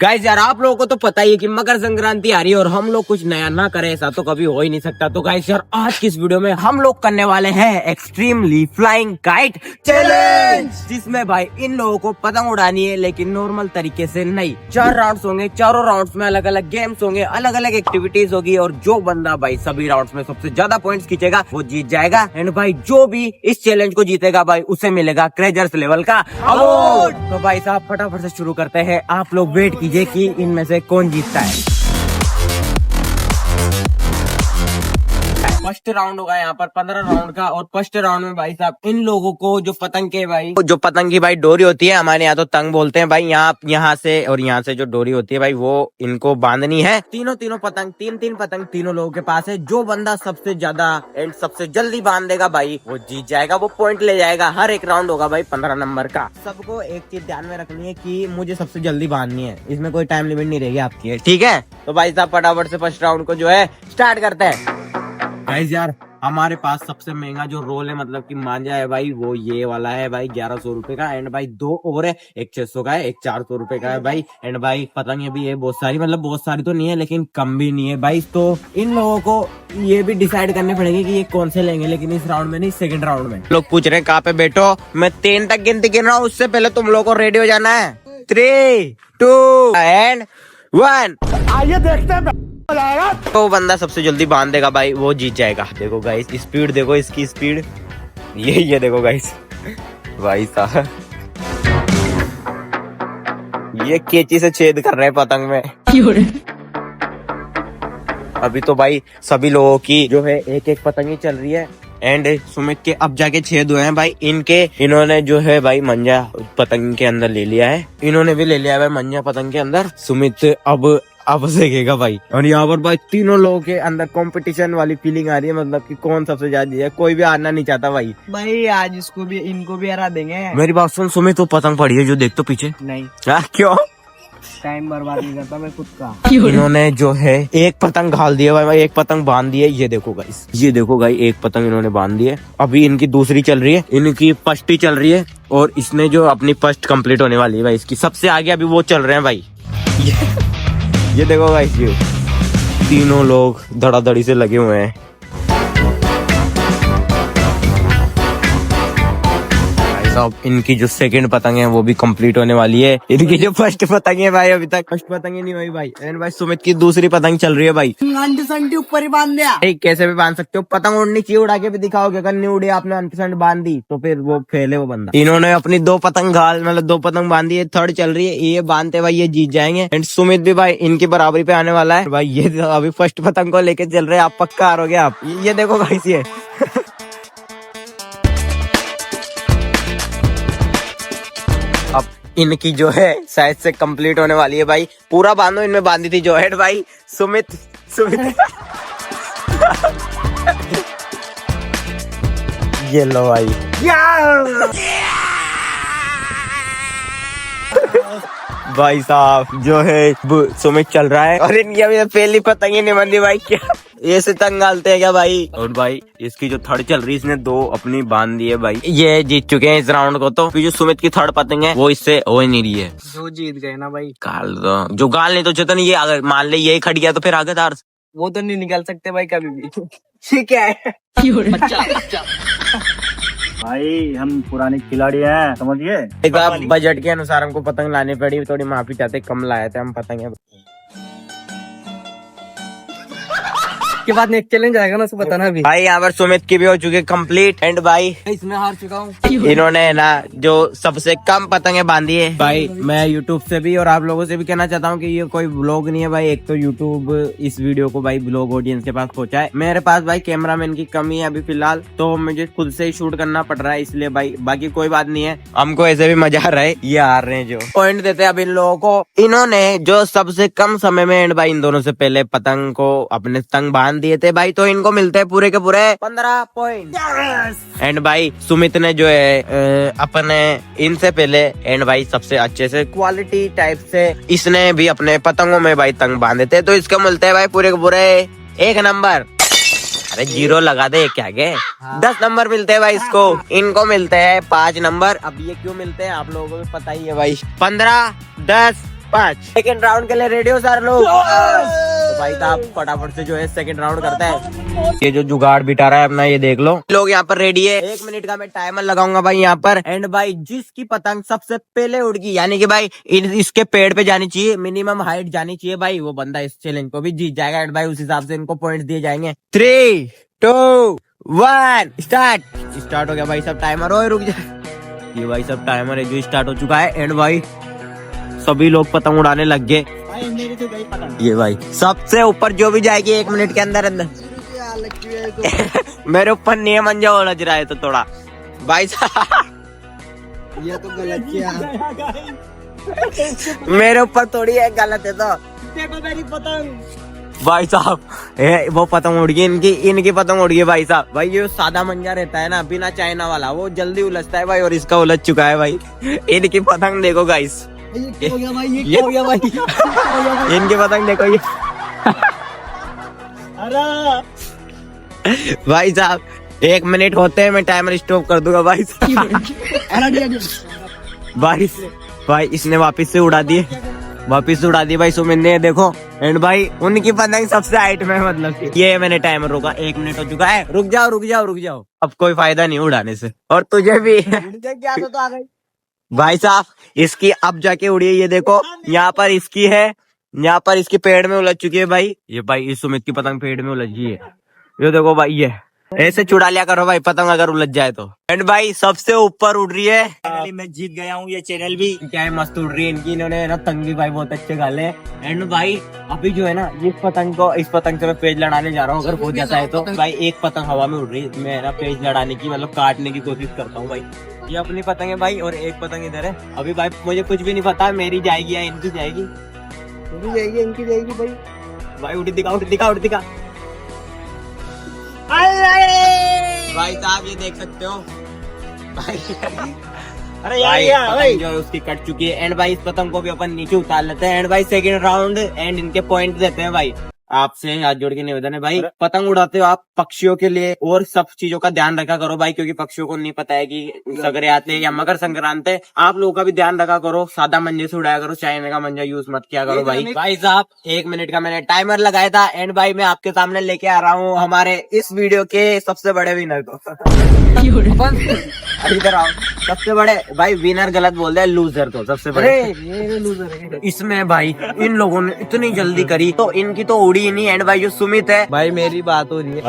Guys यार आप लोगों को तो पता ही है कि मकर संक्रांति आ रही है और हम लोग कुछ नया ना करें ऐसा तो कभी हो ही नहीं सकता। तो गाइस यार आज की इस वीडियो में हम लोग करने वाले हैं एक्सट्रीमली फ्लाइंग काइट चैलेंज, जिसमें भाई इन लोगों को पतंग उड़ानी है लेकिन नॉर्मल तरीके से नहीं। 4 राउंड्स होंगे, चारों राउंड्स में अलग अलग गेम्स होंगे, अलग अलग एक्टिविटीज होगी और जो बंदा भाई सभी राउंड्स में सबसे ज्यादा पॉइंट्स खींचेगा वो जीत जाएगा। एंड भाई जो भी इस चैलेंज को जीतेगा भाई उसे मिलेगा क्रेजर्स लेवल का अवार्ड। तो भाई साहब फटाफट से शुरू करते हैं। आप लोग वेट कीजिए कि इनमें से कौन जीतता है। फर्स्ट राउंड होगा यहाँ पर 15 राउंड का और फर्स्ट राउंड में भाई साहब इन लोगों को जो पतंग की भाई डोरी होती है, हमारे यहाँ तो तंग बोलते हैं भाई, यहाँ से और यहाँ से जो डोरी होती है भाई वो इनको बांधनी है। तीनों पतंग तीन पतंग तीनों लोगों के पास है। जो बंदा सबसे ज्यादा एंड सबसे जल्दी बांध देगा भाई वो जीत जाएगा, वो पॉइंट ले जाएगा। हर एक राउंड होगा भाई 15 नंबर का। सबको एक चीज ध्यान में रखनी है कि मुझे सबसे जल्दी बांधनी है, इसमें कोई टाइम लिमिट नहीं रहेगी आपकी, ठीक है। तो भाई साहब फटाफट से फर्स्ट राउंड को जो है स्टार्ट करते हैं। गाइस यार हमारे पास सबसे महंगा जो रोल है मतलब कि मांझा है भाई वो ये वाला है भाई 1100 रुपए का। एंड भाई 2 और है, एक 600 का है, एक 400 रुपए का है भाई। एंड भाई पतंगे भी है बहुत सारी, मतलब बहुत सारी तो नहीं है लेकिन कम भी नहीं है भाई। तो इन लोगों को ये भी डिसाइड करने पड़ेंगे कि ये कौन से लेंगे, लेकिन इस राउंड में नहीं, सेकंड राउंड में। लोग पूछ रहे हैं कहाँ पे बैठो, मैं 3 तक गिनती गिन रहा हूँ, उससे पहले तुम लोगों को रेडी हो जाना है। 3, 2 एंड 1। आइए देखते हैं तो बंदा सबसे जल्दी बांध देगा भाई वो जीत जाएगा। देखो गाइस स्पीड देखो, इसकी स्पीड ये देखो गाइस भाई साहब ये कैंची से छेद कर रहे हैं पतंग में। अभी तो भाई सभी लोगों की जो है एक एक पतंगी चल रही है। एंड सुमित के अब जाके छेद हुए हैं भाई इन्होंने जो है भाई मंजा पतंग के अंदर ले लिया है, इन्होंने भी ले लिया है भाई मंजा पतंग के अंदर। सुमित अब सेकेगा भाई। और यहाँ पर भाई तीनों लोगों के अंदर कंपटीशन वाली फीलिंग आ रही है, मतलब कि कौन सबसे ज्यादा है, कोई भी हारना नहीं चाहता भाई आज इनको भी हरा देंगे। मेरी बात सुन सुमित, तो पतंग पड़ी है जो देख तो पीछे नहीं। क्यों टाइम बर्बाद नहीं करता मैं खुद का। इन्होंने जो है एक पतंग घाल दिया भाई, एक पतंग बांध दी है। ये देखो गाइस एक पतंग इन्होंने बांध दी है। अभी इनकी दूसरी चल रही है, इनकी फर्स्ट ही चल रही है और इसने जो अपनी फर्स्ट कंप्लीट होने वाली है भाई, इसकी सबसे आगे अभी वो चल रहे हैं भाई। ये देखो गाइस ये तीनों लोग धड़ाधड़ी से लगे हुए हैं। इनकी जो सेकंड पतंग है वो भी कंप्लीट होने वाली है। इनकी जो फर्स्ट पतंग है भाई अभी तक फर्स्ट पतंग नहीं हुई भाई। एंड भाई सुमित की दूसरी पतंग चल रही है भाई। अंटी ऊपर ही बांध दिया। कैसे भी बांध सकते हो, पतंग उड़नी चाहिए, उड़ा के भी दिखाओगे। अगर नहीं उड़ी आपने 100% बांध दी तो फिर वो फेल है वो बंदा। इन्होंने अपनी 2 पतंग मतलब 2 पतंग बांधी है, थर्ड चल रही है, ये बांधते भाई ये जीत जाएंगे। एंड सुमित भी भाई इनकी बराबरी पे आने वाला है भाई। ये अभी फर्स्ट पतंग को लेके चल रहे हैं, आप पक्का हारोगे आप। ये देखो गाइस ये इनकी जो है शायद से कंप्लीट होने वाली है भाई। पूरा बांधो, इनमें बांधी थी जो है भाई सुमित ये लो भाई भाई साहब जो है सुमित चल रहा है और इनकी अभी पहली पतंग ही नहीं बंधी भाई। क्या ये से तंग डालते हैं क्या भाई। और भाई इसकी जो थर्ड चल रही है इसने 2 अपनी बांध दी है भाई। ये जीत चुके हैं इस राउंड को। तो जो सुमित की थर्ड पतंग है वो इससे हो ही नहीं रही है, जो जीत गए ना भाई। गाल दो जो गाल नहीं तो चेतन, ये अगर मान ले यही खट गया तो फिर आगे तार वो तो नहीं निकाल सकते भाई कभी भी। ठीक है भाई हम पुराने खिलाड़ी हैं समझिए। एक बार बजट के अनुसार हमको पतंग लानी पड़ी, थोड़ी माफी चाहते, कम लाए थे हम पतंग के बाद नेक्स्ट चैलेंज आएगा ना उसको बताना भी। भाई यहाँ पर सुमित की भी हो चुकी है कंप्लीट। एंड भाई इसमें हार चुका हूँ। इन्होंने ना जो सबसे कम पतंगे बांधी है भाई। मैं यूट्यूब से भी और आप लोगों से भी कहना चाहता हूँ कि ये कोई ब्लॉग नहीं है भाई। एक तो यूट्यूब इस वीडियो को भाई ब्लॉग ऑडियंस के पास पहुंचा है। मेरे पास भाई कैमरामैन की कमी है अभी फिलहाल, तो मुझे खुद से ही शूट करना पड़ रहा है इसलिए भाई, बाकी कोई बात नहीं है। हमको ऐसे भी मजा आ रहा है। ये हार रहे हैं जो पॉइंट देते हैं अब इन लोगों को। इन्होंने जो सबसे कम समय में एंड भाई इन दोनों से पहले पतंग को अपने तंग बांध दिए थे भाई, तो इनको मिलते हैं पूरे के पूरे 15 पॉइंट। एंड भाई सुमित ने जो है अपने इनसे पहले एंड भाई सबसे अच्छे से क्वालिटी टाइप से इसने भी अपने पतंगों में भाई तंग बांधे थे, तो इसको मिलते हैं भाई पूरे के पूरे 1 नंबर। अरे 0 लगा दे क्या के 10 नंबर मिलते हैं भाई इसको। इनको मिलते हैं 5 नंबर। अब ये क्यों मिलते हैं आप लोगों को भी पता ही है भाई। 15, 10, 5 सेकंड राउंड के लिए रेडी हो सारे लोग। तो भाई साहब फटाफट से जो है सेकंड राउंड करता है। ये जो जुगाड़ बिठा रहा है अपना ये देख लो। लोग यहाँ पर रेडी है। 1 मिनट का मैं टाइमर लगाऊंगा भाई यहाँ पर। एंड भाई जिसकी पतंग सबसे पहले उड़गी यानी कि भाई इसके पेड़ पे जानी चाहिए, मिनिमम हाइट जानी चाहिए भाई, वो बंदा इस चैलेंज को भी जीत जाएगा। एंड भाई उस हिसाब से इनको पॉइंट्स दिए जाएंगे। 3, 2, 1 स्टार्ट हो गया भाई सब। टाइमर हो रुक जा। ये भाई सब टाइमर है जो स्टार्ट हो चुका है। एंड भाई सभी लोग पतंग उड़ाने लग गए। ये भाई सबसे ऊपर जो भी जाएगी 1 मिनट के अंदर अंदर। मेरे ऊपर नियम अंजा उलझ रहा है तो थोड़ा भाई साहब ये तो गलत किया। मेरे ऊपर थोड़ी है गलत है तो देखो मेरी पतंग। भाई साहब वो पतंग उड़ गई इनकी पतंग उड़ गई भाई साहब। भाई ये सादा मंजा रहता है ना बिना चाइना वाला, वो जल्दी उलझता है भाई और इसका उलझ चुका है भाई। इनकी पतंग देखो गाइस, ये क्या हो गया भाई? ये क्या हो गया भाई? इनकी पतंग देखो ये। अरे भाई साहब 1 मिनट होते हैं मैं टाइमर स्टॉप कर दूंगा भाई साहब। भाई इसने वापस से उड़ा दी भाई सुमित ने देखो। एंड भाई उनकी पतंग सबसे हाइट में मतलब कि ये मैंने टाइमर रोका। 1 मिनट हो चुका है। रुक जाओ अब कोई फायदा नहीं उड़ाने से। और तुझे भी क्या तो आ गई भाई साहब इसकी अब जाके उड़ी है। ये देखो यहाँ पर इसकी है, यहाँ पर इसकी पेड़ में उलझ चुकी है भाई। ये भाई इस सुमित की पतंग पेड़ में उलझ गई है। ये देखो भाई ये ऐसे चुड़ा लिया करो भाई पतंग अगर उलझ जाए तो। एंड भाई सबसे ऊपर उड़ रही है। फाइनली मैं जीत गया हूँ। ये चैनल भी क्या है मस्त उड़ रही है इनकी। इन्होंने ना तंग भी भाई बहुत अच्छे गाले। एंड भाई अभी जो है ना इस पतंग से मैं पेज लड़ाने जा रहा हूँ। अगर हो जाता है तो भाई एक पतंग हवा में उड़ रही है, मैं ना पेज लड़ाने की मतलब काटने की कोशिश करता हूँ भाई। ये अपनी पतंग है भाई और एक पतंग इधर है। अभी भाई मुझे कुछ भी नहीं पता मेरी जाएगी या इनकी जाएगी। इनकी जाएगी भाई। भाई उड़ी दिखा। भाई साहब ये देख सकते हो भाई। अरे भाई यार पतंग जो है उसकी कट चुकी है। एंड भाई इस पतंग को भी अपन नीचे उतार लेते हैं। एंड भाई सेकंड राउंड एंड इनके पॉइंट देते हैं भाई। आपसे हाथ जोड़ के निवेदन है भाई, पतंग उड़ाते हो आप पक्षियों के लिए और सब चीजों का ध्यान रखा करो भाई, क्योंकि पक्षियों को नहीं पता है कि सगरे आते हैं या मकर संक्रांत है। आप लोगों का भी ध्यान रखा करो, सादा मंजे से उड़ाया करो, चाइना का मंजा यूज मत किया करो भाई। भाई साहब 1 मिनट का मैंने टाइमर लगाया था। एंड भाई मैं आपके सामने लेके आ रहा हूँ हमारे इस वीडियो के सबसे बड़े विनर को। इधर आओ। सबसे बड़े भाई विनर गलत बोल रहे हैं, लूजर को सबसे बड़े। ये लूजर है। इसमें भाई इन लोगों ने इतनी जल्दी करी तो इनकी तो उड़ी ही नहीं। एंड भाई जो सुमित है भाई मेरी बात हो रही है।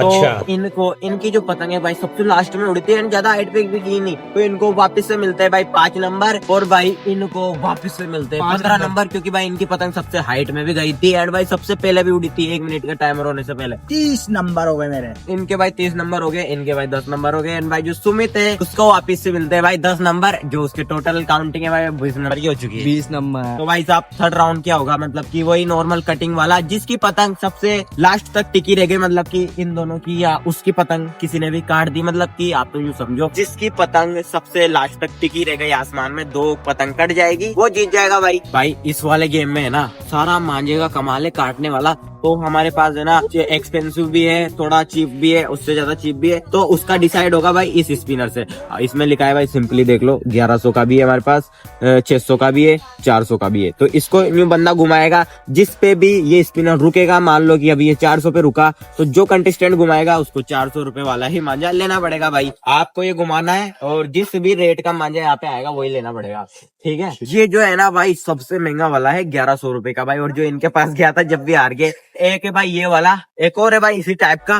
तो इनकी जो पतंग है भाई सबसे लास्ट में उड़ती है। ज्यादा हाइट पे भी की नहीं तो इनको वापस से मिलते हैं भाई 5 नंबर। और भाई इनको वापस से मिलते हैं 15 नंबर, क्योंकि भाई इनकी पतंग सबसे हाइट में भी गई थी। एंड भाई सबसे पहले भी उड़ी थी 1 मिनट का टाइमर होने से पहले। 30 नंबर हो गए मेरे। इनके भाई 30 नंबर हो गए, इनके भाई 10 नंबर हो गए। एंड भाई जो सुमित है उसको वापस से मिलते हैं भाई 10 नंबर, जो उसके टोटल काउंटिंग है भाई 20 नंबर की हो चुकी है। 20 नंबर। तो भाई साहब थर्ड राउंड क्या होगा, मतलब कि वही नॉर्मल कटिंग वाला, जिसकी पतंग सबसे लास्ट तक टिकी रह गई, मतलब कि इन दोनों की या उसकी पतंग किसी ने भी काट दी, मतलब कि आप तो यूँ समझो जिसकी पतंग सबसे लास्ट तक टिकी रह गई आसमान में, 2 पतंग कट जाएगी, वो जीत जाएगा भाई। भाई इस वाले गेम में है ना सारा मांझे का कमाल है काटने वाला। तो हमारे पास है ना एक्सपेंसिव भी है, थोड़ा चीप भी है, उससे ज्यादा चीप भी है, तो उसका डिसाइड होगा भाई इस स्पिनर से। इसमें लिखा है भाई सिंपली देख लो 1100 का भी है हमारे पास, 600 का भी है, 400 का भी है। तो इसको यूं बंदा घुमाएगा, जिस पे भी ये स्पिनर रुकेगा, मान लो कि अभी ये 400 पे रुका, तो जो कंटेस्टेंट घुमाएगा उसको 400 रुपए वाला ही मांझा लेना पड़ेगा भाई। आपको ये घुमाना है और जिस भी रेट का मांझा यहाँ पे आएगा वही लेना पड़ेगा, ठीक है। ये जो है ना भाई सबसे महंगा वाला है 1100 रुपए का भाई, और जो इनके पास गया था जब भी हार गए। एक है भाई ये वाला, एक और है भाई इसी टाइप का,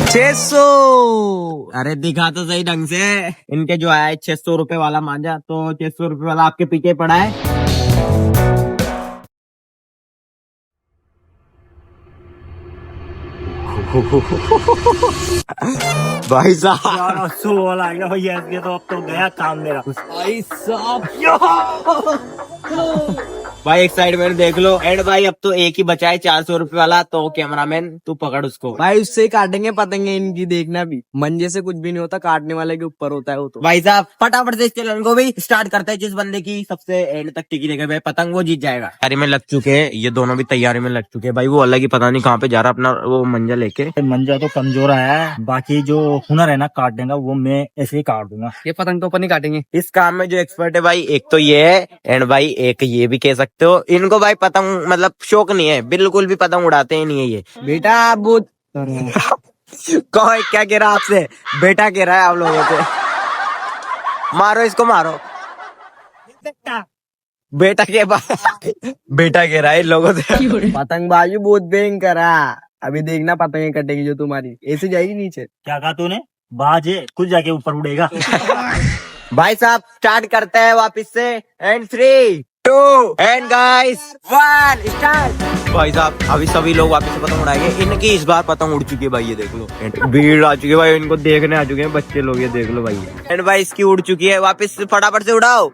600। अरे दिखा तो सही ढंग से। इनके जो आया है 600 रुपए वाला मांझा, तो 600 रुपए वाला आपके पीछे पड़ा है। भाई साहब 80 वाला आ गया भैया, इसके तो अब तो गया काम मेरा। भाई साहब भाई एक साइड में देख लो। एंड भाई अब तो एक ही बचा है 400 रुपए वाला, तो कैमरामैन तू पकड़ उसको। भाई उससे ही काटेंगे पतंगे इनकी, देखना भी मंजे से कुछ भी नहीं होता, काटने वाले के ऊपर होता है वो तो। भाई साहब फटाफट से इस चैनल को भी स्टार्ट करते हैं। जिस बंदे की सबसे एंड तक टिकी रहेगा भाई पतंग, वो जीत जाएगा। तैयारी में लग चुके हैं ये दोनों भी, तैयारी में लग चुके हैं भाई। वो अलग ही पता नहीं कहाँ पे जा रहा अपना वो मंजा लेके। मंजा तो कमजोर है, बाकी जो हुनर है ना काटने का वो मैं ऐसे ही काट दूंगा। ये पतंग तो अपन ही काटेंगे। इस काम में जो एक्सपर्ट है भाई एक तो ये है, एंड भाई एक ये भी कह सकते हो। इनको भाई पतंग मतलब शौक नहीं है, बिल्कुल भी पतंग उड़ाते ही नहीं है ये। बेटा वो कौन क्या कह रहा है आपसे? बेटा कह रहा है आप लोगों से। मारो इसको मारो। बेटा के बेटा कह रहा है इन लोगों से। पतंगबाजी बहुत भयंकर है, अभी देखना पतंगे कटेगी जो तुम्हारी ऐसे जाएगी नीचे। क्या कहा तूने? बाजे कुछ जाके ऊपर उड़ेगा। भाई साहब स्टार्ट करते हैं वापस से। And 3, 2 and guys 1 start. भाई साहब अभी सभी लोग वापस से पतंग उड़ाएंगे। इनकी इस बार पतंग उड़ चुकी है भाई, ये देख लो। भीड़ आ चुकी है भाई, इनको देखने आ चुके हैं बच्चे लोग, ये देख लो भाई। एंड भाई इसकी उड़ चुकी है, वापस से फटाफट से उड़ाओ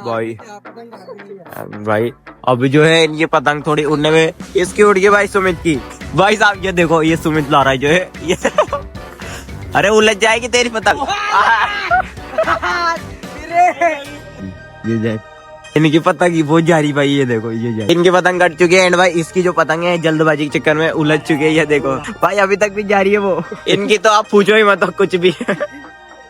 भाई। भाई अभी जो है इनकी पतंग थोड़ी उड़ने में, इसकी उड़ गई भाई सुमित की। भाई साहब ये देखो, ये सुमित ला रहा है जो है ये। अरे उलझ जाएगी तेरी पतंग। ये जाए इनकी पतंग ही बहुत जा रही भाई, ये देखो ये जाए। इनकी पतंग कट चुकी है। एंड भाई इसकी जो पतंग है जल्दबाजी के चक्कर में उलझ चुकी है, ये देखो भाई अभी तक भी जा रही है वो। इनकी तो आप पूछो ही मत कुछ भी।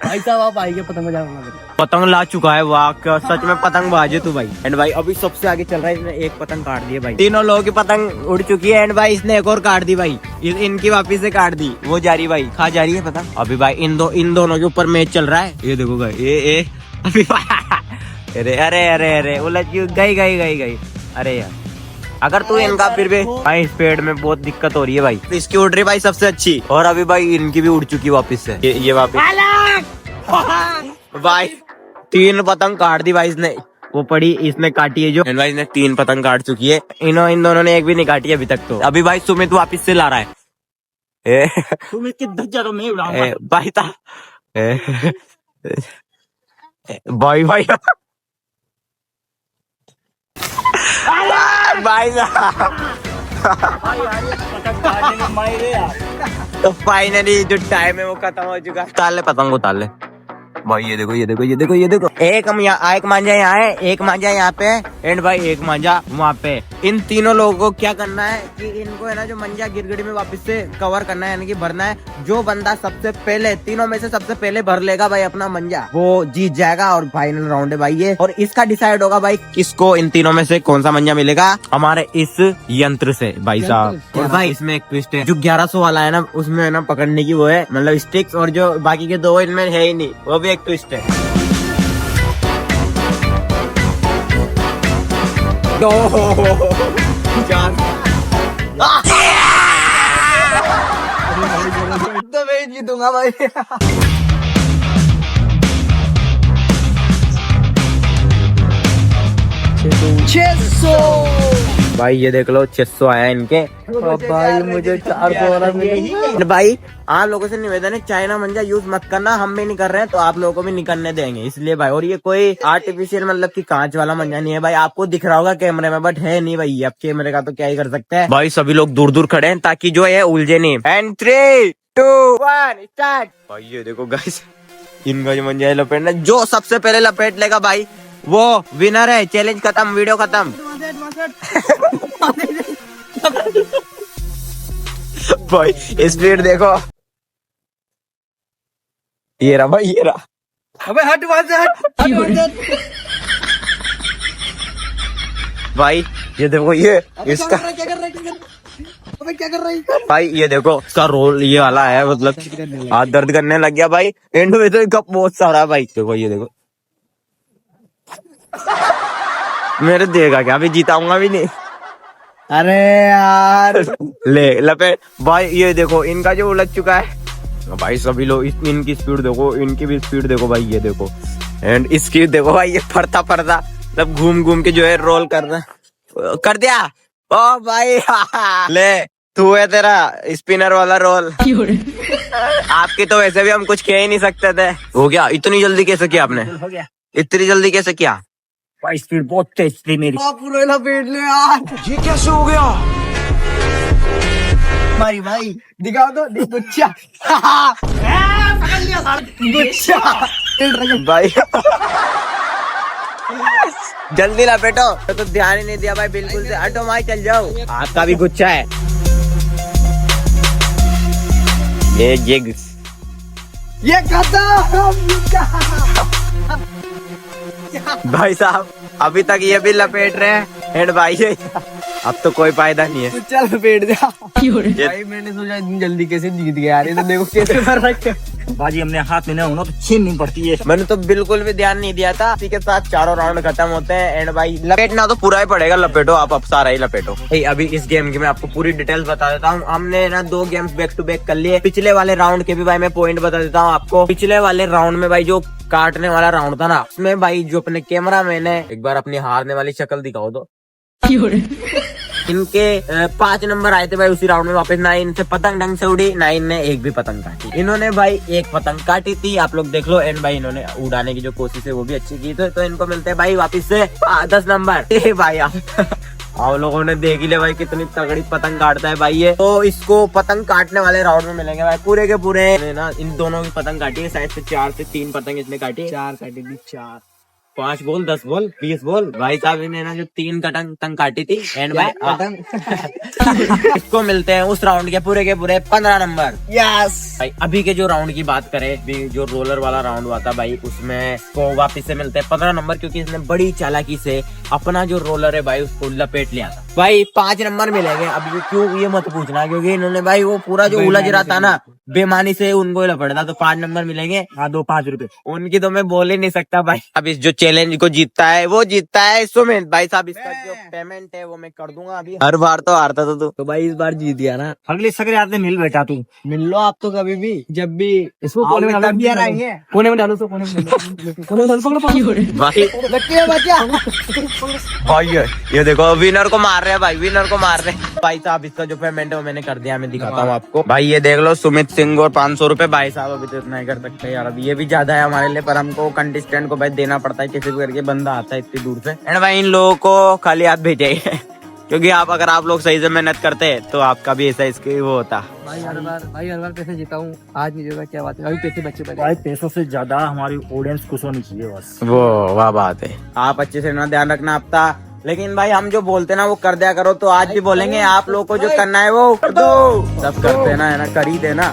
भाई साहब आप आइए पतंग बजाना। पतंग ला चुका है, वाह क्या सच में पतंग बाजे तू भाई। एंड भाई अभी सबसे आगे चल रहा है, इसने एक पतंग काट दी है भाई। तीनों लोगों की पतंग उड़ चुकी है। एंड भाई इसने एक और काट दी भाई, इनकी वापिस से काट दी। वो जा रही भाई, कहाँ जा रही है पतंग? अभी भाई इन दोनों के ऊपर मैच चल रहा है, ये देखो भाई। ये अभी अरे अरे अरे अरे उलझ गई। अरे यार अगर तू इनका फिर भी भाई स्पीड में बहुत दिक्कत हो रही है भाई। इसकी उड़ रही भाई सबसे अच्छी, और अभी भाई इनकी भी उड़ चुकी है वापस से। ये वापस भाई 3 पतंग काट दी भाई इसने। वो पड़ी इसने काटी है जो। भाई इसने 3 पतंग काट चुकी है। इन दोनों ने एक भी नहीं काटी अभी तक। तो अभी भाई सुमित वापस से ला रहा है। सुमित की धज्जा तो मैं उड़ाऊंगा भाई था भाई भाई भाई तो फाइनली जो टाइम है वो खत्म हो चुका। ताल ले पतंग को, ताल ले भाई। ये देखो एक मांझा यहाँ है, एक मांझा यहाँ पे है, एंड भाई एक मांझा वहाँ पे। इन तीनों लोगों को क्या करना है कि इनको है ना जो मंजा गिरगिटी में वापस से कवर करना है, यानी कि भरना है। जो बंदा सबसे पहले तीनों में से सबसे पहले भर लेगा भाई अपना मंजा, वो जीत जाएगा। और फाइनल राउंड है भाई ये, और इसका डिसाइड होगा भाई किसको इन तीनों में से कौन सा मंजा मिलेगा हमारे इस यंत्र से भाई साहब। और भाई इसमें एक ट्विस्ट है, जो 1100 वाला है ना उसमें है ना पकड़ने की वो है मतलब स्टिक्स, और जो बाकी के 2 इनमें है ही नहीं, वो भी एक ट्विस्ट है। तो मैं जीतूंगा भाई। भाई ये देख लो 600 आया इनके। भाई मुझे 400 वाला मिलेगा। भाई आप लोगों से निवेदन है, चाइना मंजा यूज मत करना। हम भी नहीं कर रहे हैं तो आप लोगों को भी नहीं करने देंगे, इसलिए भाई। और ये कोई आर्टिफिशियल मतलब कि कांच वाला मंजा नहीं है भाई। आपको दिख रहा होगा कैमरे में, बट है नहीं भाई। अब कैमरे का तो क्या ही कर सकते हैं भाई। सभी लोग दूर दूर खड़े हैं ताकि जो है उलझे नहीं। And 3, 2, 1 start. भाई ये देखो गाइस, इनका जो मंजा है लपेटना, जो सबसे पहले लपेट लेगा भाई वो विनर है। चैलेंज खत्म, वीडियो खत्म। भाई स्पीड देखो, ये रहा भाई, ये रहा। अबे हट वहां से, हट। भाई ये देखो, ये इसका क्या कर रहा है भाई ये देखो इसका रोल ये वाला है, मतलब हाथ दर्द करने लग गया भाई। एंड में तो कप बहुत सारा भाई। देखो ये देखो, मेरे देगा क्या, अभी जीताऊंगा भी नहीं। अरे यार ले लपेट भाई। ये देखो इनका जो उलझ चुका है भाई। सभी लोग इनकी स्पीड देखो, इनकी भी स्पीड देखो भाई, ये देखो। एंड इसकी देखो भाई, ये फरता मतलब घूम घूम के जो है रोल करना कर दिया। ओ भाई ले तू है तेरा स्पिनर वाला रोल। आपकी तो वैसे भी हम कुछ कह ही नहीं सकते थे। हो गया इतनी जल्दी कैसे किया आपने? हो गया। इतनी जल्दी कैसे किया? भाई स्पीड बहुत तेज थी मेरी। पूरा लपेट ले यार। ये कैसे हो गया? हमारी भाई दिखाओ तो गुच्छा। पकड़ लिया सर गुच्छा भाई जल्दी लपेटो। तो ध्यान ही नहीं दिया भाई बिल्कुल से। हटो भाई चल जाओ। आपका भी गुच्छा है ये खत्म। भाई साहब अभी तक ये भी लपेट रहे हैं एंड भाई अब तो कोई फायदा नहीं है। चल लपेट जा। भाई मैंने सोचा इतनी जल्दी कैसे जीत गया यार। ये तो देखो कैसे भर रखे। बाजी हमने हाथ में ना होना तो छीन नहीं पड़ती है। मैंने तो बिल्कुल भी ध्यान नहीं दिया था। इसी के साथ चारों राउंड खत्म होते हैं एंड भाई लपेटना तो पूरा ही पड़ेगा। लपेटो आप अब सारा ही लपेटो। भाई अभी इस गेम की मैं आपको पूरी डिटेल्स बता देता हूँ। हमने ना 2 गेम्स बैक टू बैक कर लिए। पिछले वाले राउंड के भी भाई मैं पॉइंट बता देता हूँ आपको। पिछले वाले राउंड में भाई जो काटने वाला राउंड था ना, उसमें भाई जो अपने कैमरा मैन है, एक बार अपनी हारने वाली शक्ल दिखाओ तो। इनके 5 नंबर आए थे भाई उसी राउंड में वापस। ना इनसे पतंग ढंग से उड़ी, ना इनने एक भी पतंग काटी। इन्होंने भाई एक पतंग काटी थी, आप लोग देख लो। एंड भाई इन्होंने उड़ाने की जो कोशिश है वो भी अच्छी की थी। तो इनको मिलते हैं भाई वापस से 10 नंबर। भाई आप लोगों ने देख ही ले भाई कितनी तगड़ी पतंग काटता है भाई ये। तो इसको पतंग काटने वाले राउंड में मिलेंगे भाई पूरे के पूरे ना। इन दोनों की पतंग काटी है शायद से 4 से 3 पतंग इसने काटी है। 4 काटी थी 4। 5 बॉल 10 बॉल 20 बॉल भाई साहब इन्हें ना जो 3 तंग काटी थी। एंड भाई इसको मिलते हैं उस राउंड के पूरे 15 नंबर। यस भाई अभी के जो राउंड की बात करें, अभी जो रोलर वाला राउंड हुआ था भाई उसमें इसको वापस से मिलते हैं 15 नंबर। क्योंकि इसने बड़ी चालाकी से अपना जो रोलर है भाई उसको लपेट लिया था। भाई 5 नंबर मिलेंगे। अब क्यों ये मत पूछना, क्योंकि इन्होंने भाई वो पूरा जो उलझ रहा था ना बेमानी से उनको लपेटा। तो 5 नंबर मिलेंगे। हाँ 2 5 रुपए उनकी तो मैं बोल ही नहीं सकता भाई। अब इस जो चैलेंज को जीतता है वो जीतता है सुमित भाई साहब। इसका जो पेमेंट है वो मैं कर दूंगा अभी। हर बार तो हारता था तू। तो भाई इस बार जीत गया ना। अगले सगले आते मिल बैठा तू। मिल लो आप तो कभी भी जब भी। इसको कोने में डालो, तब भी हराएंगे। कोने में डालो, कोने में भाई भाई ये देखो विनर को मार रहे हैं भाई, विनर को मार रहे हैं भाई साहब। इसका जो पेमेंट है वो मैंने कर दिया। मैं दिखाता हूँ आपको भाई। ये देख लो सुमित सिंह और 500 रुपए भाई साहब। अभी तो इतना ही कर सकते हैं यार। अभी ये भी ज्यादा है हमारे लिए, पर हमको कंटेस्टेंट को भाई देना पड़ता है। किसी भी करके बंदा आता है इतनी दूर से। एंड भाई इन लोगों को खाली हाथ भेजिए क्योंकि अगर आप लोग सही से मेहनत करते तो आपका भी ऐसा इसके वो होता। भाई हर बार पैसे जीता हूँ, आज नहीं जीता। क्या बात है, अभी पैसे बच्चे भाई पैसों से ज्यादा हमारी ऑडियंस खुश होनी चाहिए बस। वो वाह बात है। आप अच्छे से ना ध्यान रखना आपका। लेकिन भाई हम जो बोलते ना वो कर दिया करो। तो आज भी बोलेंगे आप लोगों को जो करना है वो कर दो। सब करते ना है ना, कर ही देना।